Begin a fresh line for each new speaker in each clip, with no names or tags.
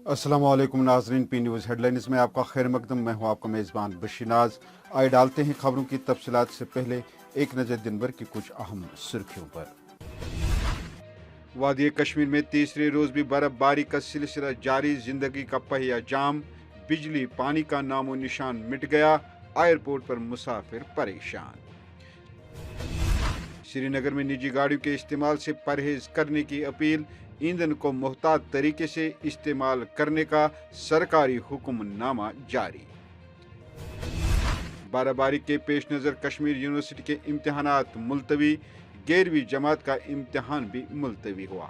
अस्सलाम वालेकुम नाजरीन, पी न्यूज़ हेडलाइंस में आपका खैर मकदम। मैं हूँ आपका मेज़बान बशीनाज। आइए डालते हैं खबरों की तफसीलात से पहले एक नज़र दिन भर की कुछ अहम सुर्खियों पर। वादी कश्मीर में तीसरे रोज भी बर्फबारी का सिलसिला जारी, जिंदगी का पहिया जाम, बिजली पानी का नामो निशान मिट गया, एयरपोर्ट पर मुसाफिर परेशान। श्रीनगर में निजी गाड़ियों के इस्तेमाल से परहेज करने की अपील, ईंधन को मुहतात तरीके से इस्तेमाल करने का सरकारी हुक्मनामा जारी। बर्फबारी के पेश नज़र कश्मीर यूनिवर्सिटी के इम्तहानात मुलतवी, 11वीं जमात का इम्तहान भी मुलतवी हुआ।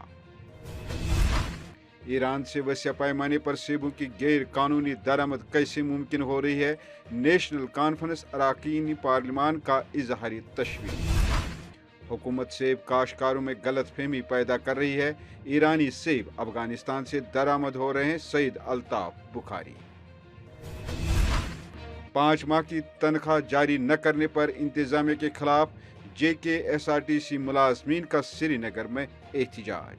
ईरान से वसीअ पैमाने पर सेबों की गैर कानूनी दरामद कैसे मुमकिन हो रही है, नेशनल कॉन्फ्रेंस अरकान पार्लिमान का इजहारी तशवीश। हुकूमत सेब काश्तकारों में गलतफहमी पैदा कर रही है, ईरानी सेब अफगानिस्तान से दरामद हो रहे हैं, सईद अल्ताफ बुखारी। 5 माह की तनख्वाह जारी न करने पर इंतजामिया के खिलाफ JKSRTC मुलाजमीन का श्रीनगर में एहतजाज।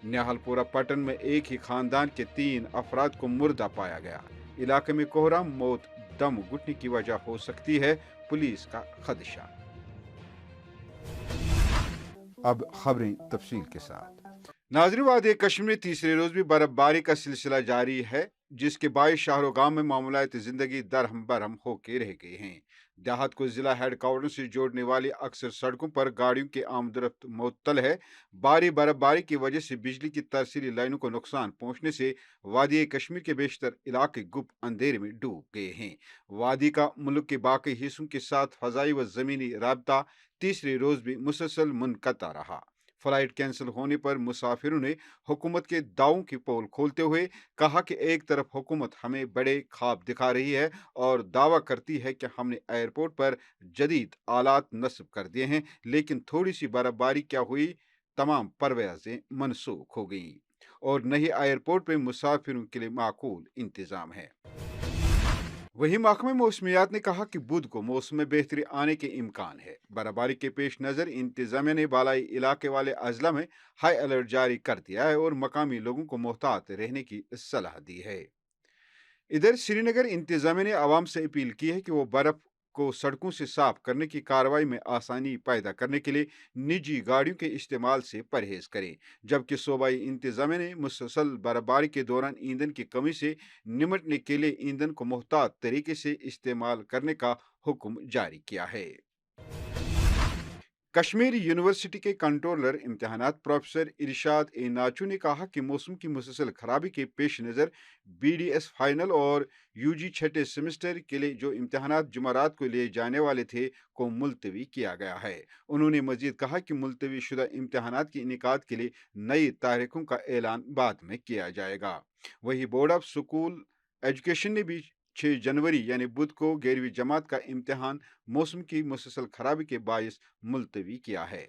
निहालपुरा पटन में एक ही खानदान के 3 अफराद को मुर्दा पाया गया, इलाके में कोहराम, मौत दम घुटने की वजह हो सकती है, पुलिस का खदशा। अब खबरें तफसील के साथ। नाज़रीन, वादी कश्मीर में तीसरे रोज भी बर्फबारी का सिलसिला जारी है, जिसके बायस शहरों गांव में मामूलात जिंदगी दरहम बरहम होके रह गए हैं। देहात को जिला हेडक्वार्टर से जोड़ने वाली अक्सर सड़कों पर गाड़ियों की आमदरफ्त मुअत्तल है। भारी बर्फबारी की वजह से बिजली की तरसीली लाइनों को नुकसान पहुंचने से वादी कश्मीर के बेशतर इलाके गुप्त अंधेरे में डूब गए हैं। वादी का मुल्क के बाकी हिस्सों के साथ फजाई व जमीनी राबता तीसरे रोज भी मुसलसल मुनक़ता रहा। फ्लाइट कैंसिल होने पर मुसाफिरों ने हुकूमत के दावों की पोल खोलते हुए कहा कि एक तरफ हुकूमत हमें बड़े ख्वाब दिखा रही है और दावा करती है कि हमने एयरपोर्ट पर जदीद आलात नस्ब कर दिए हैं, लेकिन थोड़ी सी बर्फबारी क्या हुई, तमाम परवाजें मनसूख हो गईं और न ही एयरपोर्ट पर मुसाफिरों के लिए माकूल इंतजाम है। वहीं महकमे मौसमियात ने कहा कि बुध को मौसम में बेहतरी आने के इम्कान है। बर्फबारी के पेश नज़र इंतजामिया ने बालाई इलाके वाले अजला में हाई अलर्ट जारी कर दिया है और मकामी लोगों को मोहतात रहने की सलाह दी है। इधर श्रीनगर इंतजामिया ने आवाम से अपील की है कि वो बर्फ को सड़कों से साफ करने की कार्रवाई में आसानी पैदा करने के लिए निजी गाड़ियों के इस्तेमाल से परहेज करें, जबकि सूबाई इंतजामिया ने मुसलसल बर्फबारी के दौरान ईंधन की कमी से निमटने के लिए ईंधन को मुहतात तरीके से इस्तेमाल करने का हुक्म जारी किया है। कश्मीर यूनिवर्सिटी के कंट्रोलर इम्तहानात प्रोफेसर इरशाद ए नाचू ने कहा कि मौसम की मुसलसल खराबी के पेश नज़र BDS फाइनल और UG छठे सेमेस्टर के लिए जो इम्तहानात जुमेरात को लिए जाने वाले थे को मुलतवी किया गया है। उन्होंने मजीद कहा कि मुलतवी शुदा इम्तहानात के इनेकाद के लिए नई तारीखों का ऐलान बाद में किया जाएगा। वही बोर्ड ऑफ स्कूल एजुकेशन ने भी 6 जनवरी यानी बुध को 11वीं जमात का इम्तिहान मौसम की मुसलसल खराबी के बायस मुलतवी किया है।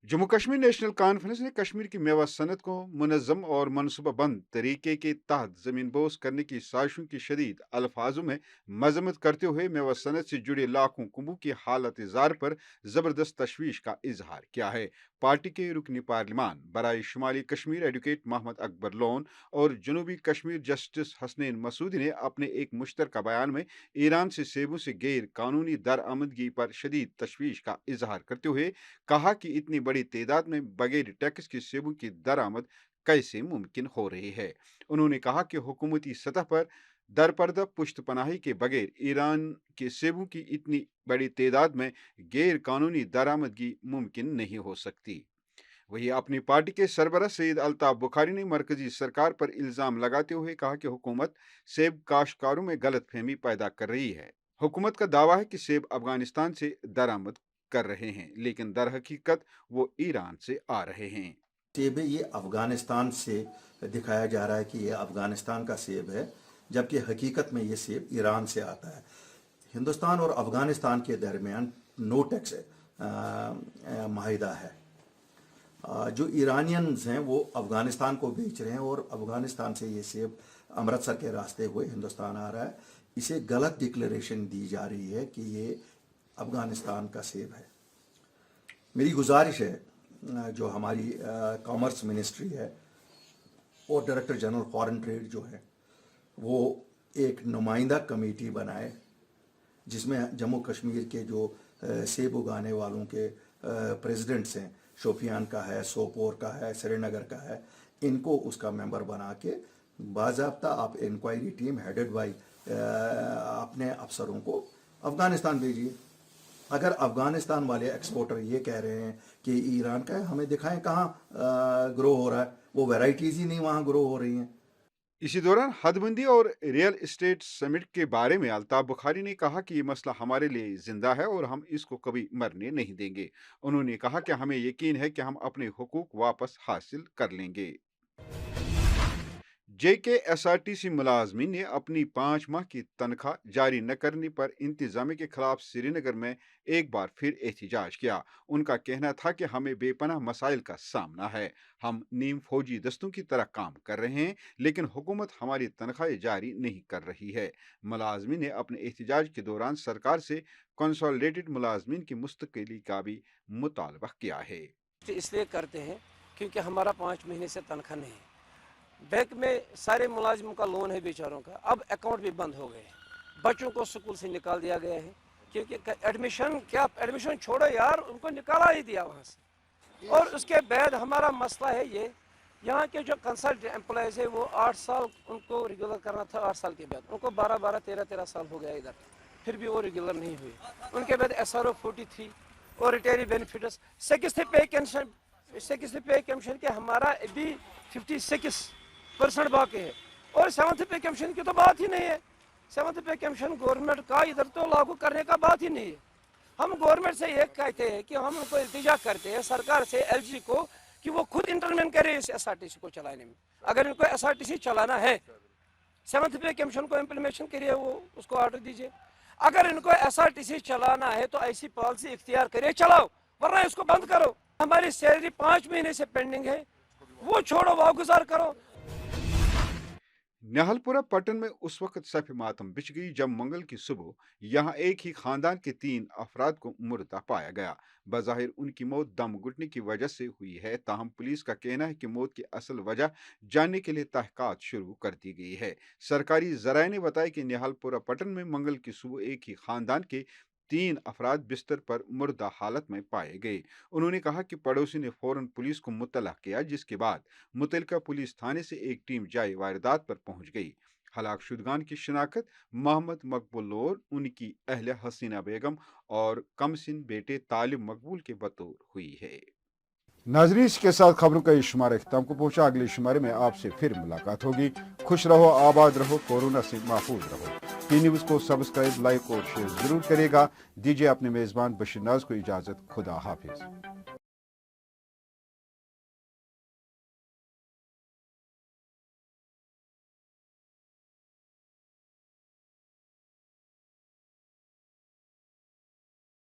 जम्मू कश्मीर नेशनल कॉन्फ्रेंस ने कश्मीर की मेवा सनत को मुनज़्ज़म और मनसूबाबंद तरीके के तहत ज़मीन बोस करने की साजिशों की शदीद अल्फाजों में मजम्मत करते हुए मेवा सनत से जुड़े लाखों कुंबों की हालत ज़ार पर ज़बरदस्त तशवीश का इजहार किया है। पार्टी के रुकनी पार्लिमान बराए शुमाली कश्मीर एडवोकेट मोहम्मद अकबर लोन और जनूबी कश्मीर जस्टिस हसनैन मसूदी ने अपने एक मुश्तरका बयान में ईरान से सेबों से गैर कानूनी दरआमदगी पर शदीद तशवीश का इजहार करते हुए कहा कि इतनी बड़ी तादाद में बगैर टैक्स की सेबों की दरामद कैसे मुमकिन हो रही है। उन्होंने कहा कि हुकूमती सतह पर दरपर्दा पुश्त पनाही के बगैर ईरान के सेबों की इतनी बड़ी तादाद में गैर कानूनी दरामदगी मुमकिन नहीं हो सकती। वही अपनी पार्टी के सरबराह सईद अल्ताफ बुखारी ने मरकजी सरकार पर इल्ज़ाम लगाते हुए कहा कि हुकूमत सेब काश्तकारों में गलतफहमी पैदा कर रही है। हुकूमत का दावा है कि सेब अफगानिस्तान से दरामद कर रहे हैं, लेकिन दर हकीकत वो ईरान से आ रहे हैं।
सेब है ये अफगानिस्तान से दिखाया जा रहा है कि ये अफगानिस्तान का सेब है, जबकि हकीकत में ये सेब ईरान से आता है। हिंदुस्तान और अफगानिस्तान के दरमियान नो टैक्स माहिदा है। जो ईरानियंस हैं वो अफगानिस्तान को बेच रहे हैं और अफगानिस्तान से ये सेब अमृतसर के रास्ते हुए हिंदुस्तान आ रहा है। इसे गलत डिक्लेरेशन दी जा रही है कि ये अफगानिस्तान का सेब है। मेरी गुजारिश है जो हमारी कॉमर्स मिनिस्ट्री है और डायरेक्टर जनरल फॉरेन ट्रेड जो है वो एक नुमाइंदा कमेटी बनाए जिसमें जम्मू कश्मीर के जो सेब उगाने वालों के प्रेसिडेंट्स हैं, शोपियान का है, सोपोर का है, श्रीनगर का है, इनको उसका मेंबर बना के बाज़ाब्ता आप इंक्वायरी टीम हेडेड बाई अपने अफसरों को अफ़गानिस्तान भेजिए। अगर अफ़गानिस्तान वाले एक्सपोर्टर ये कह रहे हैं कि ईरान का है, हमें दिखाएं कहाँ ग्रो हो रहा है, वो वैराइटीज़ ही नहीं वहाँ ग्रो हो रही हैं।
इसी दौरान हदबंदी और रियल एस्टेट समिट के बारे में अल्ताफ बुखारी ने कहा कि ये मसला हमारे लिए जिंदा है और हम इसको कभी मरने नहीं देंगे। उन्होंने कहा कि हमें यकीन है कि हम अपने हुकूक वापस हासिल कर लेंगे। JKSRTC मुलाजमीन ने अपनी 5 माह की तनख्वाह जारी न करने पर इंतजामिया के खिलाफ श्रीनगर में एक बार फिर एहतजाज किया। उनका कहना था कि हमें बेपनाह मसाइल का सामना है, हम नीम फौजी दस्तों की तरह काम कर रहे हैं, लेकिन हुकूमत हमारी तनख्वाहें जारी नहीं कर रही है। मुलाजमीन ने अपने एहतजाज के दौरान सरकार से कंसोलिडेटेड मुलाजमीन की मुस्तकिली का भी मुतालबा किया है।
इसलिए करते हैं क्योंकि हमारा 5 महीने से तनख्वाह नहीं है। बैंक में सारे मुलाजिमों का लोन है बेचारों का, अब अकाउंट भी बंद हो गए हैं। बच्चों को स्कूल से निकाल दिया गया है क्योंकि एडमिशन छोड़ो यार, उनको निकाला ही दिया वहाँ से। और उसके बाद हमारा मसला है ये, यहाँ के जो कंसल्टेंट एम्प्लॉयज़ है वो 8 साल उनको रेगुलर करना था, 8 साल के बाद उनको 12-12, 13-13 साल हो गया इधर, फिर भी वो रेगुलर नहीं हुए। उनके बाद SRO 43 और रिटायरी बेनिफिट्स 6th पे कमीशन के हमारा अभी 56% बाकी है। और 7th पे कमीशन की तो बात ही नहीं है। 7th पे कमीशन गवर्नमेंट का इधर तो लागू करने का बात ही नहीं है। हम गवर्नमेंट से ये कहते हैं कि हम उनको इल्तिजा करते हैं सरकार से, LG को, कि वो खुद इंटरवेन करे इस SRTC को चलाने में। अगर इनको SRTC चलाना है, 7th पे कमीशन को इम्प्लीमेंटेशन के लिए वो उसको ऑर्डर दीजिए। अगर इनको SRTC चलाना है तो ऐसी पॉलिसी इख्तियार करिए, चलाओ, वरना इसको बंद करो। हमारी सैलरी 5 महीने से पेंडिंग है, वो छोड़ो, वागुजार करो।
निहालपुरा पट्टन में उस वक्त सफ़े मातम बिछ गई जब मंगल की सुबह यहां एक ही खानदान के 3 अफराद को मुर्दा पाया गया। बज़ाहिर उनकी मौत दम घुटने की वजह से हुई है, ताहम पुलिस का कहना है कि मौत की असल वजह जानने के लिए तहक़ीक़ात शुरू कर दी गई है। सरकारी ज़राए ने बताया कि निहालपुरा पट्टन में मंगल की सुबह एक ही खानदान के 3 अफराद बिस्तर पर मुर्दा हालत में पाए गए। उन्होंने कहा कि पड़ोसी ने फौरन पुलिस को मुत्तला किया, जिसके बाद मुतलका पुलिस थाने से एक टीम जाए वारदात पर पहुंच गई। हलाक शुदगान की शिनाख्त मोहम्मद मकबूल और उनकी अहले हसीना बेगम और कमसिन बेटे तालिब मकबूल के बतौर हुई है। नाज़रीन, इसके साथ खबरों का ये शुमारा इख्तिताम को पहुंचा। अगले शुमारे में आपसे फिर मुलाकात होगी। खुश रहो, आबाद रहो, कोरोना से महफूज रहो। टी न्यूज़ को सब्सक्राइब, लाइक और शेयर जरूर करेगा। दीजिए अपने मेज़बान बशीर नाज को इजाज़त। खुदा हाफिज।